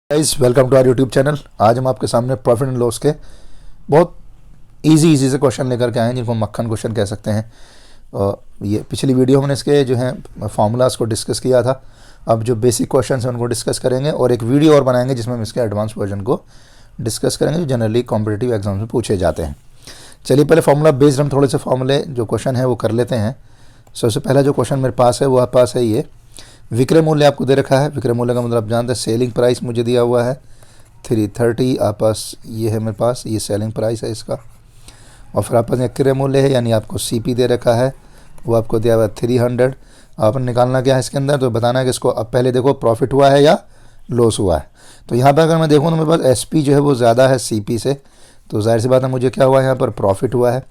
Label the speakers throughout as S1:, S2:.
S1: Guys welcome to our YouTube channel. आज हम आपके सामने प्रॉफिट एंड लॉस के बहुत इजी से क्वेश्चन लेकर के आए हैं, जिनको मक्खन क्वेश्चन कह सकते हैं। ये पिछली वीडियो हमने इसके जो हैं फार्मूलाज को डिस्कस किया था। अब जो बेसिक क्वेश्चन हैं उनको डिस्कस करेंगे और एक वीडियो और बनाएंगे जिसमें हम इसके एडवांस वर्जन को डिस्कस करेंगे, जो जनरली कॉम्पिटिटिव एग्जाम में पूछे जाते हैं। चलिए पहले फार्मूला बेस्ड हम थोड़े से फार्मूले जो क्वेश्चन है वो कर लेते हैं। सबसे पहला जो क्वेश्चन मेरे पास है वो आपके पास है ये विक्रय मूल्य आपको दे रखा है। विक्रय मूल्य का मतलब आप जानते हैं सेलिंग प्राइस मुझे दिया हुआ है 330, आपस ये है मेरे पास, ये सेलिंग प्राइस है इसका। और फिर आपस में क्रय मूल्य है, यानी आपको सीपी दे रखा है, वो आपको दिया हुआ है 300। आपने निकालना क्या है इसके अंदर, तो बताना है कि इसको अब पहले देखो प्रॉफिट हुआ है या लॉस हुआ है। तो यहाँ पर अगर मैं देखूँ तो मेरे पास एसपी जो है वो ज़्यादा है सीपी से, तो जाहिर सी बात है मुझे क्या हुआ है, यहाँ पर प्रॉफिट हुआ है।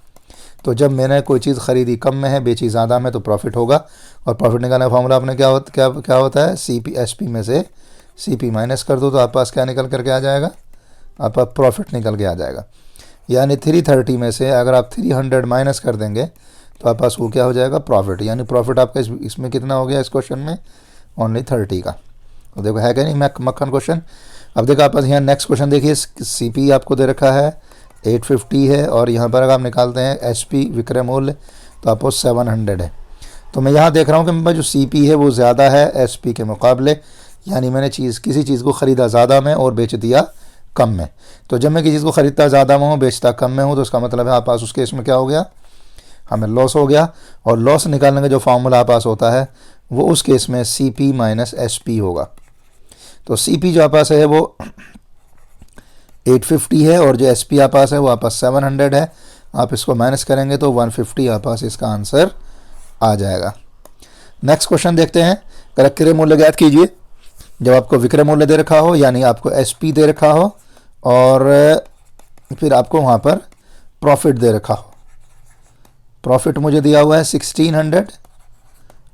S1: तो जब मैंने कोई चीज़ ख़रीदी कम में है, बेची ज़्यादा में, तो प्रॉफिट होगा। और प्रॉफिट निकालने का फार्मूला आपने क्या होता है, सीपी एसपी में से सीपी माइनस कर दो तो आप पास क्या निकल करके आ जाएगा, आप प्रॉफिट निकल के आ जाएगा। यानी 330 में से अगर आप 300 माइनस कर देंगे तो आप पास वो क्या हो जाएगा, प्रॉफिट। यानी प्रॉफिट आपका इसमें कितना हो गया इस क्वेश्चन में, ओनली 30 का। तो देखो है क्या नहीं मक्खन क्वेश्चन। अब देखो आप पास यहाँ नेक्स्ट क्वेश्चन देखिए, सीपी आपको दे रखा है 850 है, और यहाँ पर अगर आप निकालते हैं एसपी विक्रय मूल्य तो आपको 700 है। तो मैं यहाँ देख रहा हूँ कि मेरे पास जो सीपी है वो ज़्यादा है एसपी के मुकाबले, यानी मैंने किसी चीज़ को ख़रीदा ज़्यादा में और बेच दिया कम में। तो जब मैं किसी चीज़ को ख़रीदता ज़्यादा में हूँ, बेचता कम में हूँ, तो उसका मतलब है आप पास उस केस में क्या हो गया, हमें लॉस हो गया। और लॉस निकालने का जो फार्मूला आप पास होता है वो उस केस में सीपी माइनस एसपी होगा। तो सीपी जो आप पास है वो 850 है, और जो एसपी आप पास है वो आप पास 700 है। आप इसको माइनस करेंगे तो 150 आप पास इसका आंसर आ जाएगा। नेक्स्ट क्वेश्चन देखते हैं। क्रय मूल्य ज्ञात कीजिए। जब आपको विक्रय मूल्य दे रखा हो, यानी आपको एसपी दे रखा हो, और फिर आपको वहाँ पर प्रॉफिट दे रखा हो। प्रॉफिट मुझे दिया हुआ है 1600,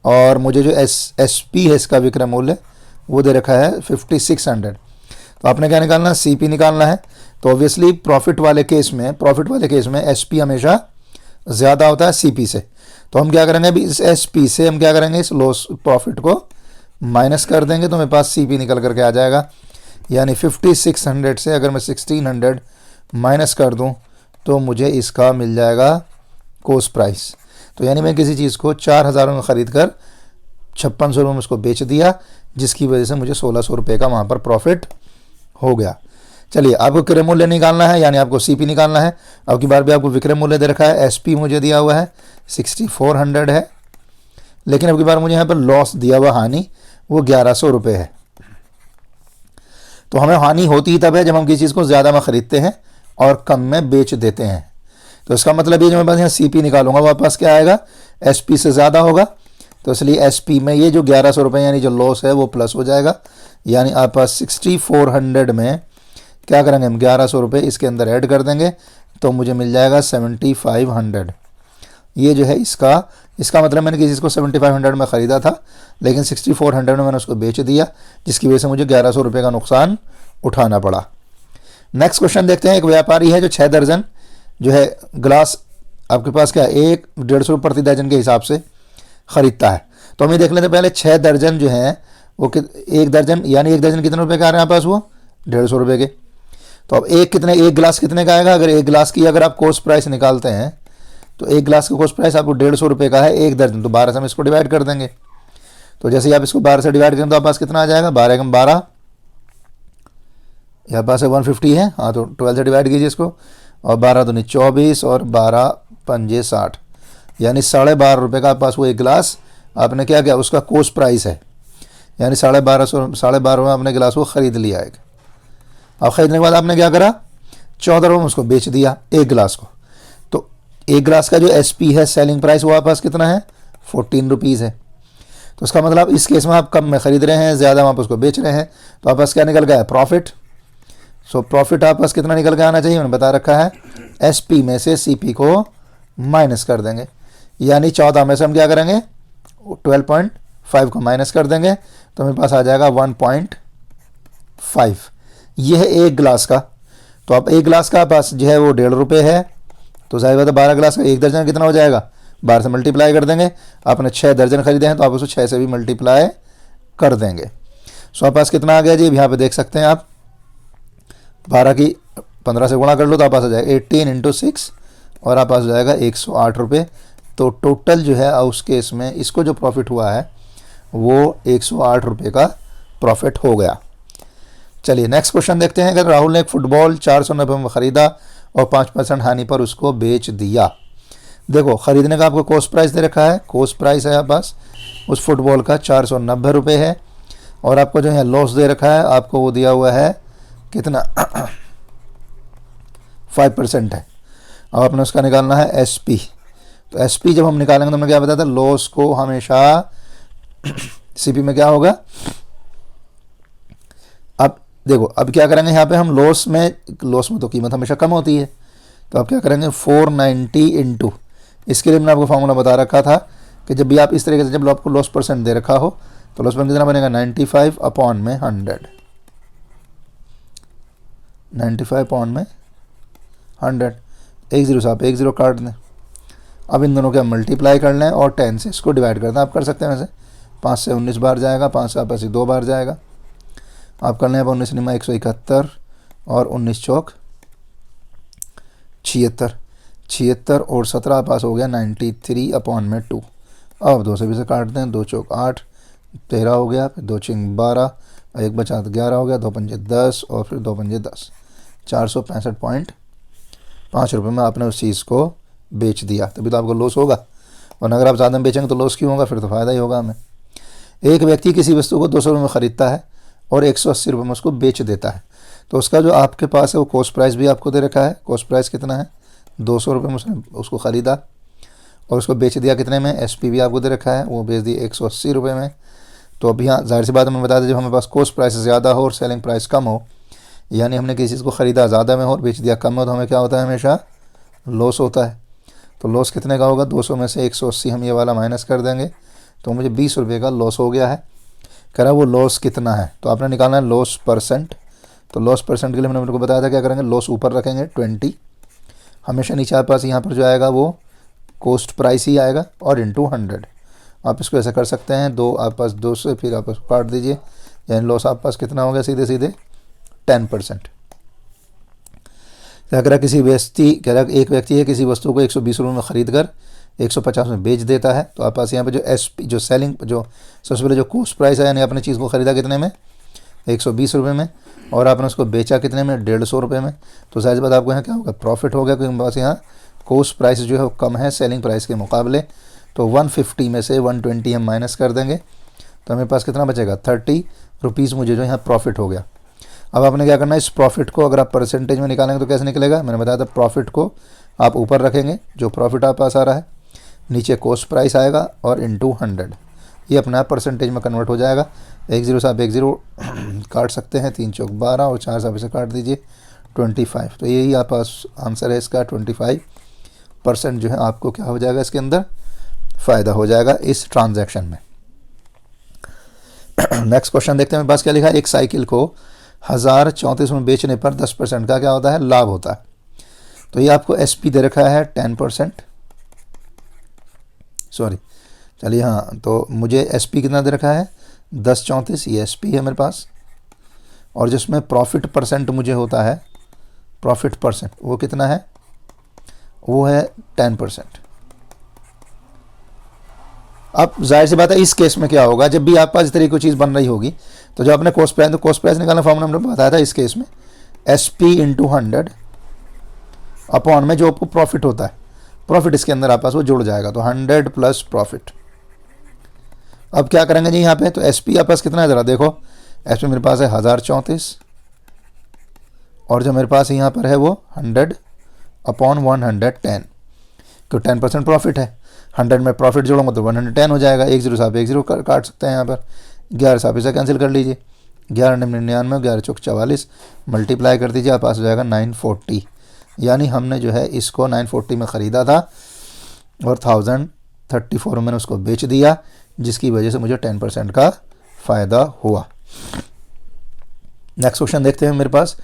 S1: और मुझे जो एसपी है इसका विक्रय मूल्य वो दे रखा है 5600। तो आपने क्या निकालना है, सीपी निकालना है। तो ऑब्वियसली प्रॉफिट वाले केस में एसपी हमेशा ज़्यादा होता है सीपी से। तो हम क्या करेंगे, अभी इस एसपी से हम क्या करेंगे, इस लॉस प्रॉफिट को माइनस कर देंगे तो मेरे पास सीपी निकल करके आ जाएगा। यानी 5600 से अगर मैं 1600 माइनस कर दूं तो मुझे इसका मिल जाएगा कॉस्ट प्राइस। तो यानी मैं किसी चीज़ को 4000 में ख़रीद कर 5600 रुपये में उसको बेच दिया, जिसकी वजह से मुझे 1600 रुपये का वहाँ पर प्रॉफिट हो गया। चलिए आपको क्रय मूल्य निकालना है, यानी आपको सीपी निकालना है। अब की बार भी आपको विक्रय मूल्य दे रखा है, एसपी मुझे दिया हुआ है 6400 है, लेकिन अब की बार मुझे यहाँ पर लॉस दिया हुआ हानि वो 1100 रुपये है। तो हमें हानि होती ही तब है जब हम किसी चीज़ को ज़्यादा में ख़रीदते हैं और कम में बेच देते हैं। तो इसका मतलब ये जो मैं बस यहाँ सीपी निकालूंगा वो वापस क्या आएगा, एसपी से ज़्यादा होगा। तो इसलिए एसपी में ये जो 1100 रुपये यानी जो लॉस है वो प्लस हो जाएगा। यानी आप पास 6400 में क्या करेंगे, हम 1100 रुपये इसके अंदर ऐड कर देंगे तो मुझे मिल जाएगा 7500। ये जो है इसका मतलब मैंने किसी चीज़ को 7500 में ख़रीदा था, लेकिन 6400 में मैंने उसको बेच दिया, जिसकी वजह से मुझे 1100 रुपये का नुकसान उठाना पड़ा। नेक्स्ट क्वेश्चन देखते हैं। एक व्यापारी है जो 6 दर्जन जो है ग्लास आपके पास क्या 150 रुपये प्रति दर्जन के हिसाब से ख़रीदता है। तो हम ये देख लेते हैं पहले 6 दर्जन जो हैं वो एक दर्जन, यानी एक दर्जन कितने रुपए का आ रहे हैं आपके पास, वो 150 रुपये के। तो अब एक गिलास कितने का आएगा, अगर एक गिलास की अगर आप कॉस्ट प्राइस निकालते हैं तो एक गिलास का कॉस्ट प्राइस आपको 150 रुपये का है एक दर्जन। तो 12 से हम इसको डिवाइड कर देंगे। तो जैसे ही आप इसको 12 से डिवाइड करें तो आपके पास कितना आ जाएगा, 12 कम 12, यहाँ पास है 150 है। हाँ तो 12 से डिवाइड कीजिए इसको, और 12 दूनी 24 और 12 पंजे 60, यानी 12.5 रुपये का पास वो एक गिलास आपने क्या किया, उसका कॉस्ट प्राइस है। यानी 12.5 में आपने गिलास को ख़रीद लिया एक। अब ख़रीदने के बाद आपने क्या करा, 14 रुपये में उसको बेच दिया एक गिलास को। तो एक गिलास का जो एसपी है सेलिंग प्राइस वो आपके पास कितना है, 14 रुपीज़ है। तो उसका मतलब इस केस में आप कम में ख़रीद रहे हैं, ज़्यादा में आप उसको बेच रहे हैं, तो आप पास क्या निकल गया है, प्रॉफिट। सो प्रॉफिट आप पास कितना निकल के आना चाहिए, मैंने बता रखा है एसपी में से सीपी को माइनस कर देंगे। यानी 14 में से हम क्या करेंगे, 12.5 को माइनस कर देंगे तो मेरे पास आ जाएगा 1.5। यह है एक गिलास का। तो अब एक गिलास का पास जो है वो 1.5 रुपये है, तो जाहिर बात है 12 गिलास का एक दर्जन कितना हो जाएगा, 12 से मल्टीप्लाई कर देंगे। आपने 6 दर्जन खरीदे हैं तो आप उसको 6 से भी मल्टीप्लाई कर देंगे। सो आप पास कितना आ गया जी, यहाँ पे देख सकते हैं आप 12 की 15 से गुणा कर लो तो आप पास आ जाएगा 18 इंटू 6 और आप पास हो जाएगा 108 रुपये। तो टोटल जो है उस केस में इसको जो प्रॉफिट हुआ है वो 108 रुपये का प्रॉफिट हो गया। चलिए नेक्स्ट क्वेश्चन देखते हैं। अगर राहुल ने एक फुटबॉल 490 में ख़रीदा और 5% हानि पर उसको बेच दिया। देखो ख़रीदने का आपको कॉस्ट प्राइस दे रखा है, कॉस्ट प्राइस है आप पास उस फुटबॉल का 490 रुपये है और आपको जो है लॉस दे रखा है, आपको वो दिया हुआ है कितना 5% है। अब आपने उसका निकालना है एसपी। तो एसपी जब हम निकालेंगे तो हमने क्या बताया था, लॉस को हमेशा सीपी में क्या होगा। अब देखो अब क्या करेंगे यहाँ पे हम लॉस में तो कीमत हमेशा कम होती है, तो आप क्या करेंगे 490 इंटू, इसके लिए मैंने आपको फॉर्मूला बता रखा था कि जब भी आप इस तरीके से जब आपको लॉस परसेंट दे रखा हो तो लॉस परसेंट कितना बनेगा 95 अपॉन में 100, 95 अपॉन में 100, 10 से आप 10 काट दें। अब इन दोनों के मल्टीप्लाई कर लें और 10 से इसको डिवाइड कर दें। आप कर सकते हैं वैसे 5 से 19 बार जाएगा, 5 से आपस 2 बार जाएगा। आप कर लें अब 19 निमा 171 और 19 चौक 76, 76 और 17 पास हो गया 93 अपॉन में 2। अब 2 से भी से काट दें, 2 चौक 8, 13 हो गया, फिर 2 चिंग 12, 1 बचा तो 11 हो गया, 2 पंजे 10 और फिर 2 पंजे 10, 465.5 रुपये में आपने उस चीज़ को बेच दिया, तभी तो आपको लॉस होगा। और अगर आप ज़्यादा में बेचेंगे तो लॉस क्यों होगा, फिर तो फ़ायदा ही होगा हमें। एक व्यक्ति किसी वस्तु को 200 रुपये में ख़रीदता है और 180 रुपये में उसको बेच देता है, तो उसका जो आपके पास है वो कॉस्ट प्राइस भी आपको दे रखा है। कॉस्ट प्राइस कितना है 200 रुपये में उसने उसको ख़रीदा और उसको बेच दिया कितने में, एसपी भी आपको दे रखा है, वो बेच दिया 180 रुपये में। तो अभी यहाँ जाहिर सी बात हमें बता दें जब हमारे पास कॉस्ट प्राइस ज़्यादा हो और सेलिंग प्राइस कम हो, यानी हमने किसी चीज़ को ख़रीदा ज़्यादा में हो और बेच दिया कम में हो, तो हमें क्या होता है हमेशा लॉस होता है। तो लॉस कितने का होगा, 200 में से 180 हम ये वाला माइनस कर देंगे तो मुझे 20 रुपये का लॉस हो गया है। कह रहा है वो लॉस कितना है, तो आपने निकालना है लॉस परसेंट। तो लॉस परसेंट के लिए मैंने मेरे को बताया था क्या करेंगे, लॉस ऊपर रखेंगे 20, हमेशा नीचे आपके पास यहाँ पर जो आएगा वो कॉस्ट प्राइस ही आएगा और इंटू 100। आप इसको ऐसा कर सकते हैं, दो आप पास 2 से फिर आप इसको काट दीजिए, यानी लॉस आप पास कितना हो गया सीधे सीधे 10%। क्या करा किसी व्यक्ति, कह रहा एक व्यक्ति है किसी वस्तु को 120 रुपये में ख़रीद कर 150 में बेच देता है, तो आप पास यहाँ पे जो एसपी जो सेलिंग जो सबसे पहले जो कॉस्ट प्राइस है, यानी आपने चीज़ को ख़रीदा कितने में 120 रुपये में और आपने उसको बेचा कितने में 150 रुपये में, तो जाहिर बात आपको यहाँ क्या होगा प्रॉफिट हो गया, क्योंकि पास यहाँ कॉस्ट प्राइस जो है वो कम है सेलिंग प्राइस के मुकाबले। तो 150 में से 120 हम माइनस कर देंगे तो हमें पास कितना बचेगा 30 रुपीज़ मुझे जो यहाँ प्रॉफिट हो गया। अब आपने क्या करना है, इस प्रॉफिट को अगर आप परसेंटेज में निकालेंगे तो कैसे निकलेगा, मैंने बताया था प्रॉफिट को आप ऊपर रखेंगे जो प्रॉफिट आप पास आ रहा है, नीचे कॉस्ट प्राइस आएगा और इंटू 100, ये अपना परसेंटेज में कन्वर्ट हो जाएगा। 10 से आप 10 काट सकते हैं, 3 चौक 12 और 4 से आप इसे काट दीजिए 25। तो यही आप पास आंसर है इसका 25% जो है आपको क्या हो जाएगा इसके अंदर फ़ायदा हो जाएगा इस ट्रांजैक्शन में। नेक्स्ट क्वेश्चन देखते हैं मेरे पास क्या लिखा है, एक साइकिल को 1034 में बेचने पर 10% का क्या होता है लाभ होता है। तो ये आपको एसपी दे रखा है 10%, सॉरी चलिए हाँ, तो मुझे एसपी कितना दे रखा है 1034, ये एसपी है मेरे पास, और जिसमें प्रॉफिट परसेंट मुझे होता है प्रॉफिट परसेंट वो कितना है, वो है 10%। अब जाहिर सी बात है इस केस में क्या होगा, जब भी आप पास इस तरीके की चीज़ बन रही होगी तो जो आपने कॉस्ट प्राइस, तो कॉस्ट प्राइस निकालना फॉर्मूला हमने बताया था इस केस में एसपी इंटू 100 अपॉन में जो आपको प्रॉफिट होता है, प्रॉफिट इसके अंदर आप पास वो जुड़ जाएगा, तो 100 प्लस प्रॉफिट। अब क्या करेंगे जी यहाँ पे, तो एसपी आप पास कितना है ज़रा देखो, एसपी मेरे पास है 1034 और जो मेरे पास यहाँ पर है वो 100 अपॉन 110, तो 10% प्रॉफिट है, 100 में प्रॉफिट जोड़ूंगा तो 110 हो जाएगा। 10 से आप 10 काट सकते हैं यहाँ पर, 11 से आप इसे कैंसिल कर लीजिए, 11 99, 11 चौक 44 मल्टीप्लाई कर दीजिए, आप पास हो जाएगा 940। यानी हमने जो है इसको 940 में ख़रीदा था और 1034 में मैंने उसको बेच दिया, जिसकी वजह से मुझे 10% का फ़ायदा हुआ। नेक्स्ट क्वेश्चन देखते हैं मेरे पास,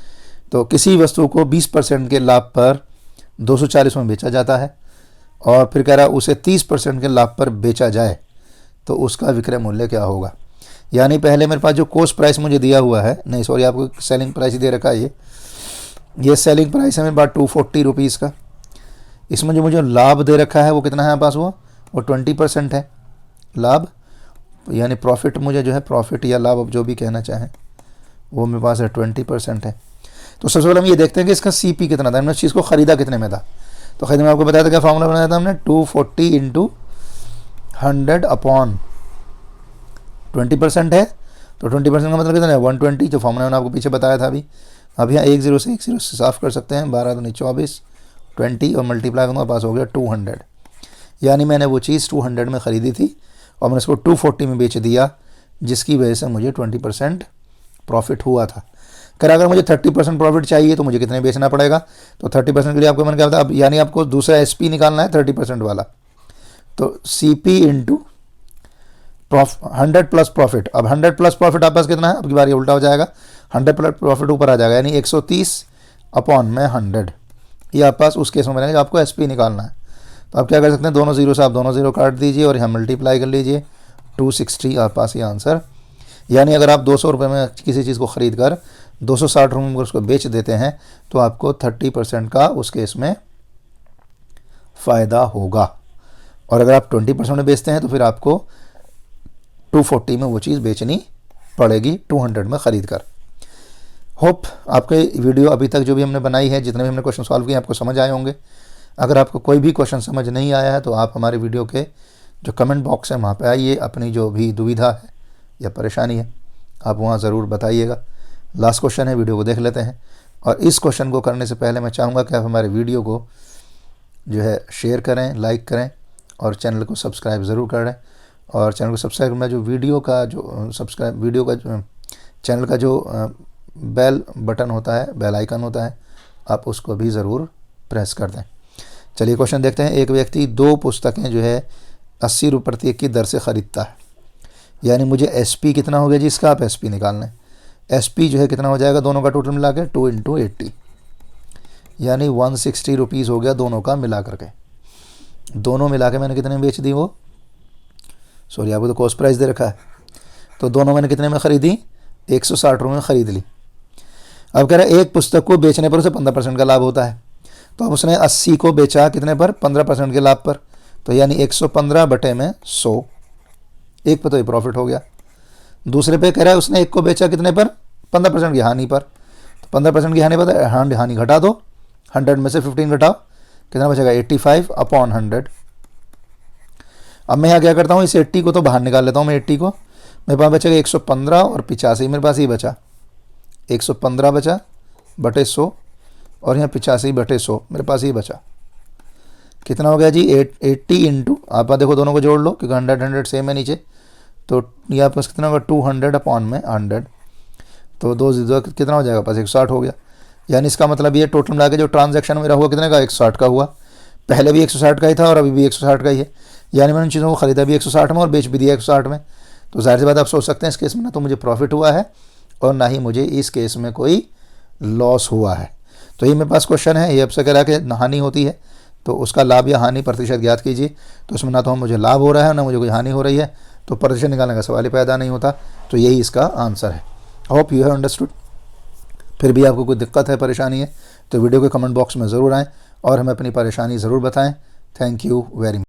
S1: तो किसी वस्तु को 20% के लाभ पर 240 में बेचा जाता है और फिर कह रहा है उसे 30% के लाभ पर बेचा जाए तो उसका विक्रय मूल्य क्या होगा। यानी पहले मेरे पास जो कॉस्ट प्राइस मुझे दिया हुआ है, नहीं सॉरी आपको सेलिंग प्राइस ही दे रखा है ये, ये सेलिंग प्राइस है मेरे पास 240 रुपीज़ का। इसमें जो मुझे लाभ दे रखा है वो कितना है मेरे पास, वो 20% है लाभ, यानी प्रॉफिट मुझे जो है, प्रॉफिट या लाभ अब जो भी कहना चाहें, वो मेरे पास है 20% है। तो सबसे पहले हम ये देखते हैं कि इसका CP कितना था, हमने उस चीज़ को ख़रीदा कितने में था। तो खरीद में आपको बताया था, क्या फॉर्मूला बनाया था हमने, 240 इंटू 100 अपॉन 20% है, तो 20% का मतलब कितना है 120, जो फॉर्मूला मैंने आपको पीछे बताया था अभी। अब यहाँ 10 से 10 से साफ़ कर सकते हैं, 12 दूनी 24, 20 और मल्टीप्लाई करूँगा, पास हो गया 200। यानी मैंने वो चीज़ 200 में ख़रीदी थी और मैंने इसको 240 में बेच दिया, जिसकी वजह से मुझे 20% प्रॉफिट हुआ था। कर अगर मुझे 30% प्रॉफिट चाहिए तो मुझे कितने बेचना पड़ेगा, तो 30% के लिए आपको मैंने क्या बताया, अब यानी आपको दूसरा SP निकालना है 30% वाला, तो CP इंटू 100 प्लस प्रॉफिट। अब 100 प्लस प्रॉफिट आप पास कितना है, अब की बार ये उल्टा हो जाएगा, 100 प्लस प्रॉफिट ऊपर आ जाएगा, यानी 130 अपॉन में 100, ये आप पास उस केस में बनेगा आपको SP निकालना है। तो आप क्या कर सकते हैं, दोनों जीरो से आप दोनों जीरो काट दीजिए और यहाँ मल्टीप्लाई कर लीजिए, 260 आप पास ये आंसर। यानी अगर आप 200 रुपये में किसी चीज़ को ख़रीद कर 260 रुपये में उसको बेच देते हैं तो आपको 30% का उस केस में फ़ायदा होगा, और अगर आप 20% में बेचते हैं तो फिर आपको 240 में वो चीज़ बेचनी पड़ेगी 200 में ख़रीद कर। होप आपके वीडियो अभी तक जो भी हमने बनाई है, जितने भी हमने क्वेश्चन सॉल्व किए आपको समझ आए होंगे। अगर आपको कोई भी क्वेश्चन समझ नहीं आया है तो आप हमारे वीडियो के जो कमेंट बॉक्स है वहाँ पे आइए, अपनी जो भी दुविधा है या परेशानी है आप वहाँ ज़रूर बताइएगा। लास्ट क्वेश्चन है, वीडियो को देख लेते हैं। और इस क्वेश्चन को करने से पहले मैं चाहूँगा कि आप हमारे वीडियो को जो है शेयर करें, लाइक करें और चैनल को सब्सक्राइब ज़रूर करें। और चैनल को सब्सक्राइब में जो वीडियो का जो सब्सक्राइब वीडियो का जो चैनल का जो बेल बटन होता है, बेल आइकन होता है, आप उसको भी ज़रूर प्रेस कर दें। चलिए क्वेश्चन देखते हैं। एक व्यक्ति 2 पुस्तकें जो है 80 रुपये प्रति एक की दर से ख़रीदता है, यानी मुझे SP कितना हो गया जी इसका, आप SP निकाल लें। SP जो है कितना हो जाएगा दोनों का टोटल मिला के 2 इंटू 80, यानी 160 रुपीज़ हो गया दोनों का मिला करके। दोनों मिला के मैंने कितने में बेच दी, वो सॉरी आपको तो कॉस्ट प्राइस दे रखा है, तो दोनों मैंने कितने में ख़रीदी, 160 रुपये में ख़रीद ली। अब कह रहा है एक पुस्तक को बेचने पर उसे 15% का लाभ होता है, तो अब उसने 80 को बेचा कितने पर, 15% के लाभ पर, तो यानी 115 बटे में 100, एक पर तो ये प्रॉफिट हो गया। दूसरे पे कह रहा है उसने एक को बेचा कितने पर, 15% की हानि पर, तो 15% की हानि पर हानि घटा दो, 100 में से 15 घटाओ, कितना बचेगा 85 अपॉन 100। अब मैं यहाँ क्या करता हूँ, इस 80 को तो बाहर निकाल लेता हूँ मैं, 80 को मेरे पास बचेगा 115 और 85, मेरे पास ये बचा 115 बचा बटे 100 और यहाँ 85 बटे 100 मेरे पास ये बचा, कितना हो गया जी 80 इंटू, आप देखो दोनों को जोड़ लो क्योंकि 100 सेम है नीचे, तो यहाँ पास कितना होगा 200 अपॉन में 100, तो दो कितना हो जाएगा पास 160 हो गया। यानी इसका मतलब ये टोटल मिला के जो ट्रांजैक्शन मेरा हुआ कितने का, 160 का हुआ। पहले भी 160 का ही था और अभी भी 160 का ही है, यानी मैंने उन चीज़ों को ख़रीदा भी 160 में और बेच भी दिया 160 में। तो जाहिर सी बात आप सोच सकते हैं इस केस में ना तो मुझे प्रॉफिट हुआ है और ना ही मुझे इस केस में कोई लॉस हुआ है। तो ये मेरे पास क्वेश्चन है, ये आपसे कह रहा है कि हानि होती है तो उसका लाभ या हानि प्रतिशत ज्ञात कीजिए। तो इसमें ना तो मुझे लाभ हो रहा है ना मुझे कोई हानि हो रही है, तो प्रतिशत निकालने का सवाल ही पैदा नहीं होता। तो यही इसका आंसर है। Hope you have understood. फिर भी आपको कोई दिक्कत है, परेशानी है, तो वीडियो के कमेंट बॉक्स में ज़रूर आएँ और हमें अपनी परेशानी ज़रूर बताएं। Thank you very much.